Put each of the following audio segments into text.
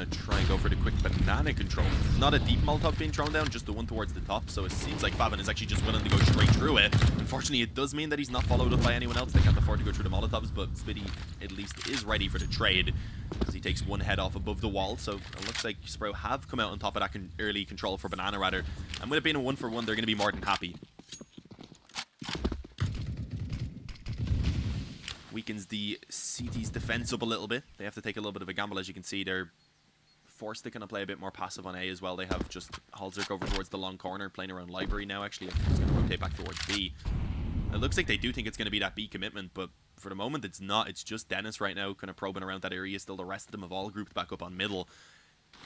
going to try and go for the quick banana control. Not a deep Molotov being thrown down, just the one towards the top, so it seems like Fabian is actually just willing to go straight through it. Unfortunately, it does mean that he's not followed up by anyone else. They can't afford to go through the Molotovs, but Spitty at least is ready for the trade as he takes one head off above the wall. So it looks like Sprout have come out on top of that early control for banana, rather. And with it being a 1-for-1, they're going to be more than happy. Weakens the CT's defense up a little bit. They have to take a little bit of a gamble. As you can see, they're forced to kind of play a bit more passive on A as well. They have just Halzerk over towards the long corner, playing around Library now, actually. He's going to rotate back towards B. It looks like they do think it's going to be that B commitment, but for the moment it's not. It's just Dennis right now kind of probing around that area. Still the rest of them have all grouped back up on middle.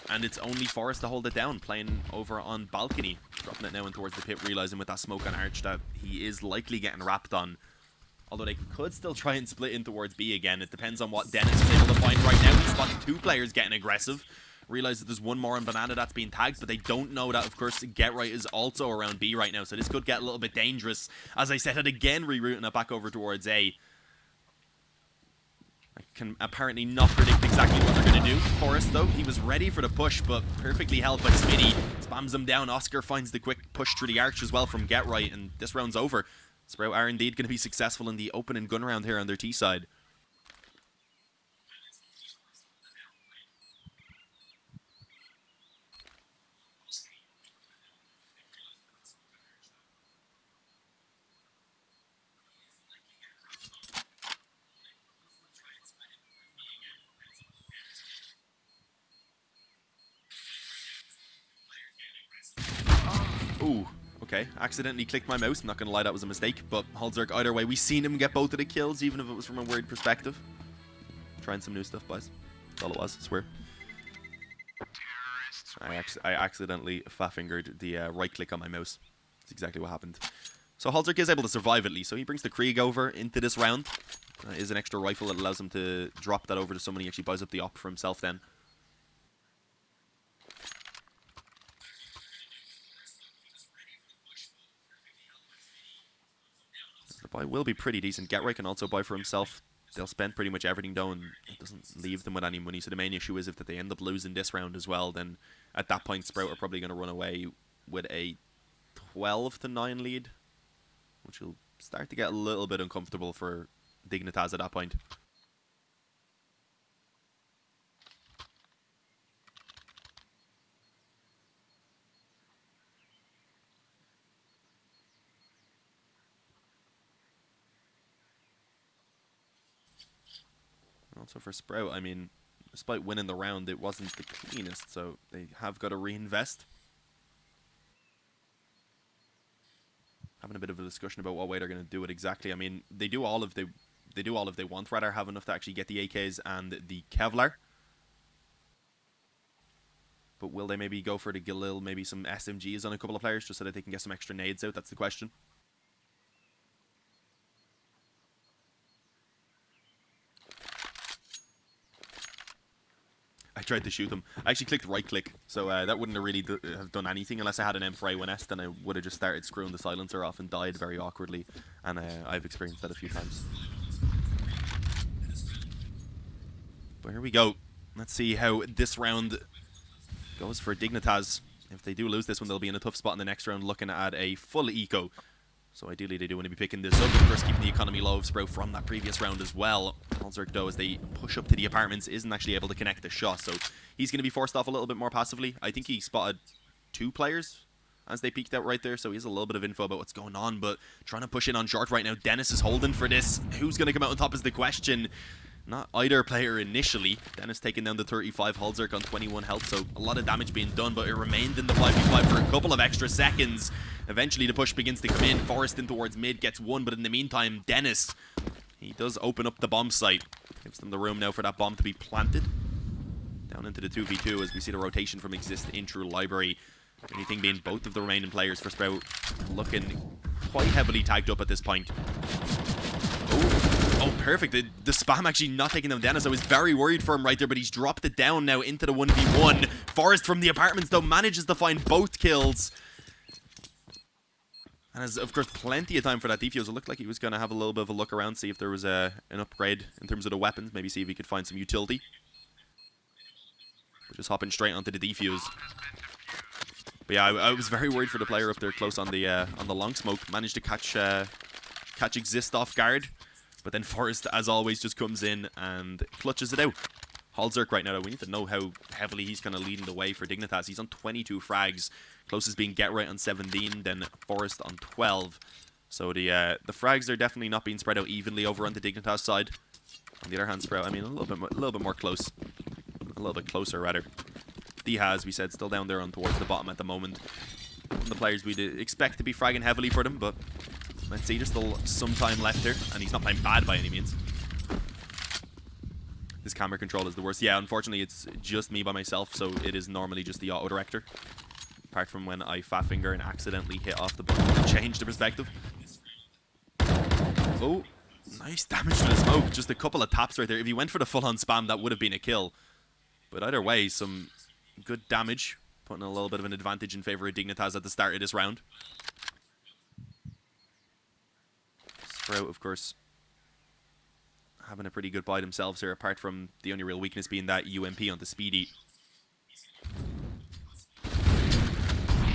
And it's only Forrest to hold it down, playing over on balcony. Dropping it now in towards the pit, realizing with that smoke on Arch that he is likely getting wrapped on. Although they could still try and split in towards B again. It depends on what Dennis is able to find right now. He spotted two players getting aggressive. Realize that there's one more on Banana that's being tagged, but they don't know that, of course, Get Right is also around B right now. So this could get a little bit dangerous. As I said, it again rerouting it back over towards A. I can apparently not predict exactly what they're going to do. Forrest, though, he was ready for the push, but perfectly held by Smitty. Spams him down. Oscar finds the quick push through the arch as well from Get Right, and this round's over. Sprout are indeed going to be successful in the opening gun round here on their T side. Ooh. Okay, accidentally clicked my mouse. I'm not going to lie, that was a mistake. But Halzerk, either way, we've seen him get both of the kills, even if it was from a weird perspective. Trying some new stuff, boys. That's all it was, I swear. I accidentally fat-fingered the right click on my mouse. That's exactly what happened. So Halzerk is able to survive at least. So he brings the Krieg over into this round. Is an extra rifle that allows him to drop that over to someone. He actually buys up the op for himself then. The buy will be pretty decent. Get Right can also buy for himself. They'll spend pretty much everything though, and it doesn't leave them with any money. So the main issue is if they end up losing this round as well, then at that point Sprout are probably going to run away with a 12-9 lead, which will start to get a little bit uncomfortable for Dignitas at that point. Also for Sprout, I mean, despite winning the round, it wasn't the cleanest, so they have got to reinvest. Having a bit of a discussion about what way they're going to do it exactly. I mean, they do all if they want, rather have enough to actually get the AKs and the Kevlar. But will they maybe go for the Galil, maybe some SMGs on a couple of players just so that they can get some extra nades out? That's the question. I tried to shoot him. I actually clicked right click, so that wouldn't have really have done anything unless I had an M4A1S. Then I would have just started screwing the silencer off and died very awkwardly, and I've experienced that a few times. But here we go. Let's see how this round goes for Dignitas. If they do lose this one, they'll be in a tough spot in the next round, looking at a full eco. So ideally they do want to be picking this up, of course keeping the economy low of Sprout from that previous round as well. Halzerk, though, as they push up to the apartments, isn't actually able to connect the shot, so he's going to be forced off a little bit more passively. I think he spotted two players as they peeked out right there, so he has a little bit of info about what's going on, but trying to push in on short right now. Dennis is holding for this. Who's going to come out on top is the question. Not either player initially. Dennis taking down the 35, Halzerk on 21 health, so a lot of damage being done, but it remained in the 5v5 for a couple of extra seconds. Eventually the push begins to come in. Forrest in towards mid, gets one, but in the meantime, Dennis, he does open up the bomb site. Gives them the room now for that bomb to be planted. Down into the 2v2 as we see the rotation from Exist in through Library. Anything being both of the remaining players for Sprout looking quite heavily tagged up at this point. Oh, perfect. The spam actually not taking them down, as I was very worried for him right there, but he's dropped it down now into the 1v1. Forrest from the apartments, though, manages to find both kills. And has, of course, plenty of time for that defuse. It looked like he was going to have a little bit of a look around, see if there was an upgrade in terms of the weapons, maybe see if he could find some utility. But Just hopping straight onto the defuse. But yeah, I was very worried for the player up there close on the long smoke. Managed to catch Exist off guard. But then Forrest, as always, just comes in and clutches it out. Halzerk right now, though, we need to know how heavily he's kind of leading the way for Dignitas. He's on 22 frags. Closest being Get Right on 17, then Forrest on 12. So the frags are definitely not being spread out evenly over on the Dignitas side. On the other hand, Sprout, I mean, a little bit more close. A little bit closer, rather. D has, we said, still down there on towards the bottom at the moment. One of the players we'd expect to be fragging heavily for them, but let's see, there's still some time left here, and he's not playing bad by any means. This camera control is the worst. Yeah, unfortunately, it's just me by myself, so it is normally just the auto director. Apart from when I fat finger and accidentally hit off the button to change the perspective. Oh, nice damage to the smoke. Just a couple of taps right there. If he went for the full-on spam, that would have been a kill. But either way, some good damage. Putting a little bit of an advantage in favor of Dignitas at the start of this round. Sprout, of course, having a pretty good buy themselves here, apart from the only real weakness being that UMP on the Speedy.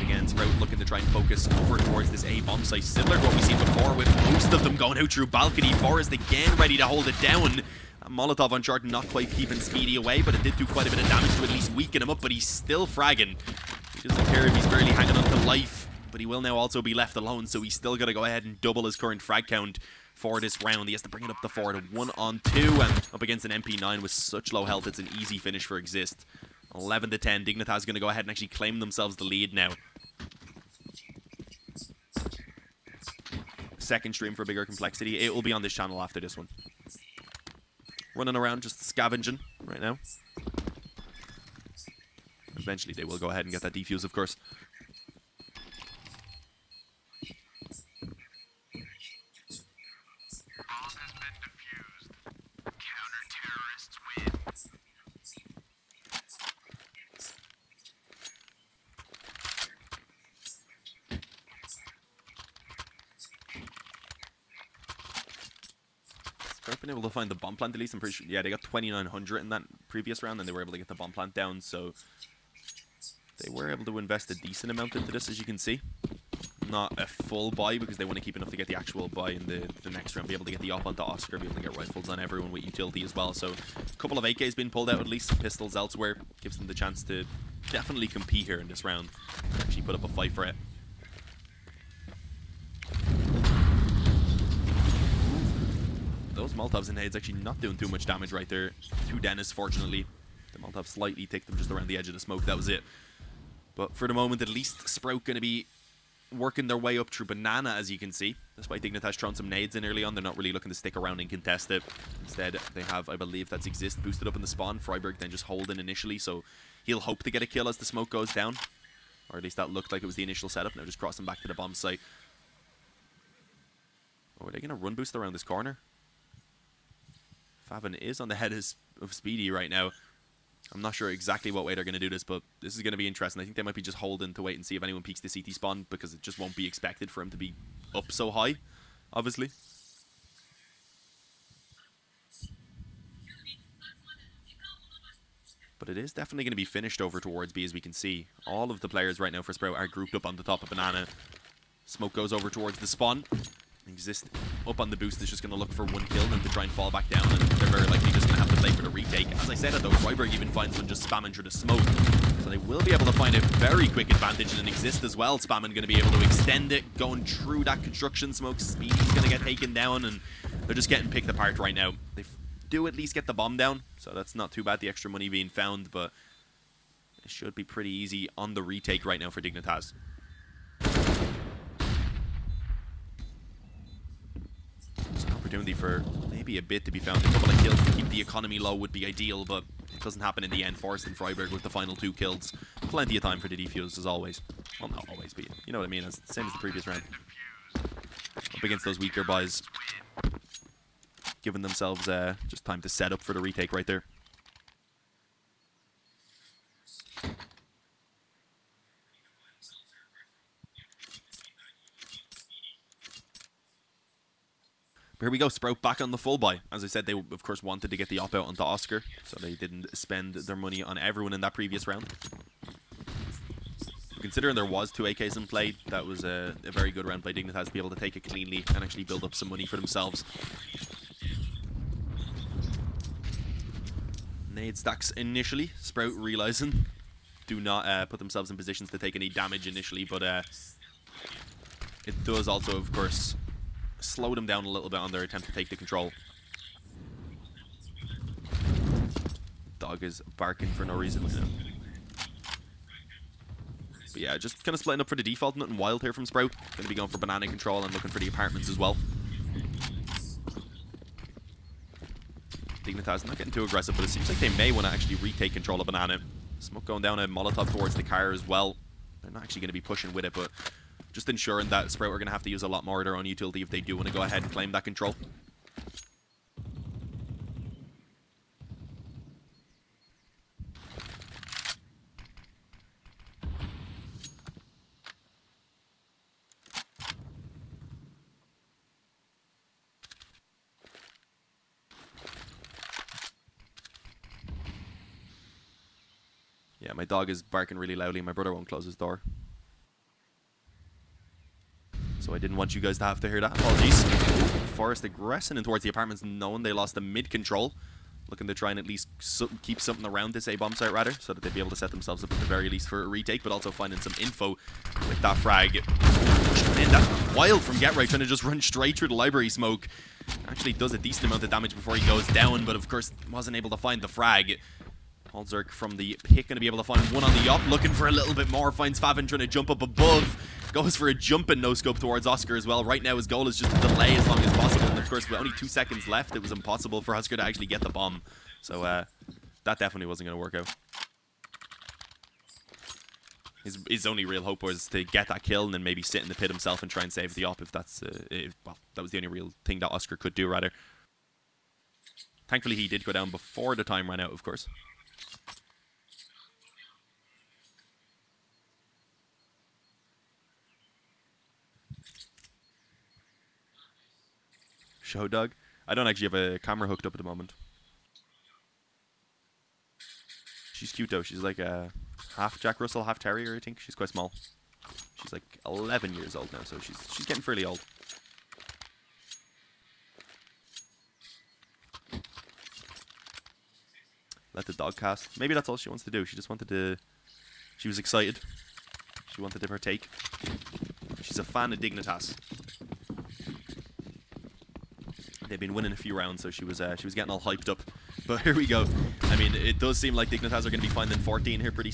Again, Sprout looking to try and focus over towards this A bomb site, similar to what we've seen before, with most of them going out through balcony. Forrest again ready to hold it down. Molotov on short, not quite keeping Speedy away, but it did do quite a bit of damage to at least weaken him up, but he's still fragging. He doesn't care if he's barely hanging on to life, but he will now also be left alone, so he's still got to go ahead and double his current frag count for this round. He has to bring it up to 4 to 1 on 2, and up against an MP9 with such low health, it's an easy finish for Exist. 11 to 10, Dignitas is going to go ahead and actually claim themselves the lead now. Second stream for bigger complexity. It will be on this channel after this one. Running around just scavenging right now. Eventually they will go ahead and get that defuse, of course. They've been able to find the bomb plant at least. I'm pretty sure. Yeah, they got 2,900 in that previous round, and they were able to get the bomb plant down. So they were able to invest a decent amount into this, as you can see. Not a full buy because they want to keep enough to get the actual buy in the next round. Be able to get the op onto Oscar, be able to get rifles on everyone with utility as well. So a couple of AKs being pulled out at least. Pistols elsewhere gives them the chance to definitely compete here in this round. Actually put up a fight for it. Those Molotovs and nades actually not doing too much damage right there to Dennis, fortunately. The Molotov slightly ticked them just around the edge of the smoke. That was it. But for the moment, at least, Sprout going to be working their way up through Banana, as you can see. Despite Dignitas throwing some nades in early on, they're not really looking to stick around and contest it. Instead, they have, I believe, that's Exist boosted up in the spawn. Freiburg then just holding initially, so he'll hope to get a kill as the smoke goes down. Or at least that looked like it was the initial setup. Now just crossing back to the bomb site. Oh, are they going to run boost around this corner? Favin is on the head of Speedy right now. I'm not sure exactly what way they're going to do this, but this is going to be interesting. I think they might be just holding to wait and see if anyone peeks the CT spawn, because it just won't be expected for him to be up so high, obviously. But it is definitely going to be finished over towards B, as we can see. All of the players right now for Sprout are grouped up on the top of Banana. Smoke goes over towards the spawn. Exist up on the boost is just going to look for one kill and to try and fall back down, and they're very likely just going to have to play for the retake. As I said, though, Freiburg even finds one just spamming through the smoke, so they will be able to find a very quick advantage, and an Exist as well. Spamming going to be able to extend it, going through that construction smoke. Speedy's going to get taken down, and they're just getting picked apart right now. They do at least get the bomb down, so that's not too bad, the extra money being found, but it should be pretty easy on the retake right now for Dignitas. Opportunity for maybe a bit to be found. A couple of kills to keep the economy low would be ideal, but it doesn't happen in the end. Forrest and Freiburg with the final 2 kills. Plenty of time for the defuse, as always. Well, not always, but you know what I mean. It's the same as the previous round. Up against those weaker buys. Giving themselves just time to set up for the retake right there. Here we go, Sprout back on the full buy. As I said, they of course wanted to get the op out onto Oscar, so they didn't spend their money on everyone in that previous round. Considering there was 2 AKs in play, that was a very good round by Dignitas to be able to take it cleanly and actually build up some money for themselves. Nade stacks initially. Sprout realizing do not put themselves in positions to take any damage initially, but it does also, of course, slow them down a little bit on their attempt to take the control. Dog is barking for no reason. But yeah, just kind of splitting up for the default. Nothing wild here from Sprout. Going to be going for banana control and looking for the apartments as well. Dignitas not getting too aggressive, but it seems like they may want to actually retake control of banana. Smoke going down a Molotov towards the car as well. They're not actually going to be pushing with it, but just ensuring that Sprout are going to have to use a lot more of their own utility if they do want to go ahead and claim that control. Yeah, my dog is barking really loudly. My brother won't close his door. So I didn't want you guys to have to hear that. Apologies. Forest aggressing in towards the apartments, knowing they lost the mid control. Looking to try and at least keep something around this A-bomb site, rather, so that they'd be able to set themselves up at the very least for a retake, but also finding some info with that frag. And that's wild from Get Right, trying to just run straight through the library smoke. Actually does a decent amount of damage before he goes down, but of course wasn't able to find the frag. Holzerk from the pick going to be able to find one on the op, looking for a little bit more, finds Favin trying to jump up above, goes for a jump and no-scope towards Oscar as well. Right now his goal is just to delay as long as possible, and of course with only 2 seconds left it was impossible for Oscar to actually get the bomb. So that definitely wasn't going to work out. His only real hope was to get that kill and then maybe sit in the pit himself and try and save the op if that's, well, that was the only real thing that Oscar could do, rather. Thankfully he did go down before the time ran out, of course. Show Doug. I don't actually have a camera hooked up at the moment. She's cute though. She's like a half Jack Russell, half Terrier, I think. She's quite small. She's like 11 years old now, so she's getting fairly old. Let the dog cast. Maybe that's all she wants to do. She just wanted to... She was excited. She wanted to partake. She's a fan of Dignitas. They've been winning a few rounds, so she was getting all hyped up. But here we go. I mean, it does seem like Dignitas are going to be finding 14 here pretty soon.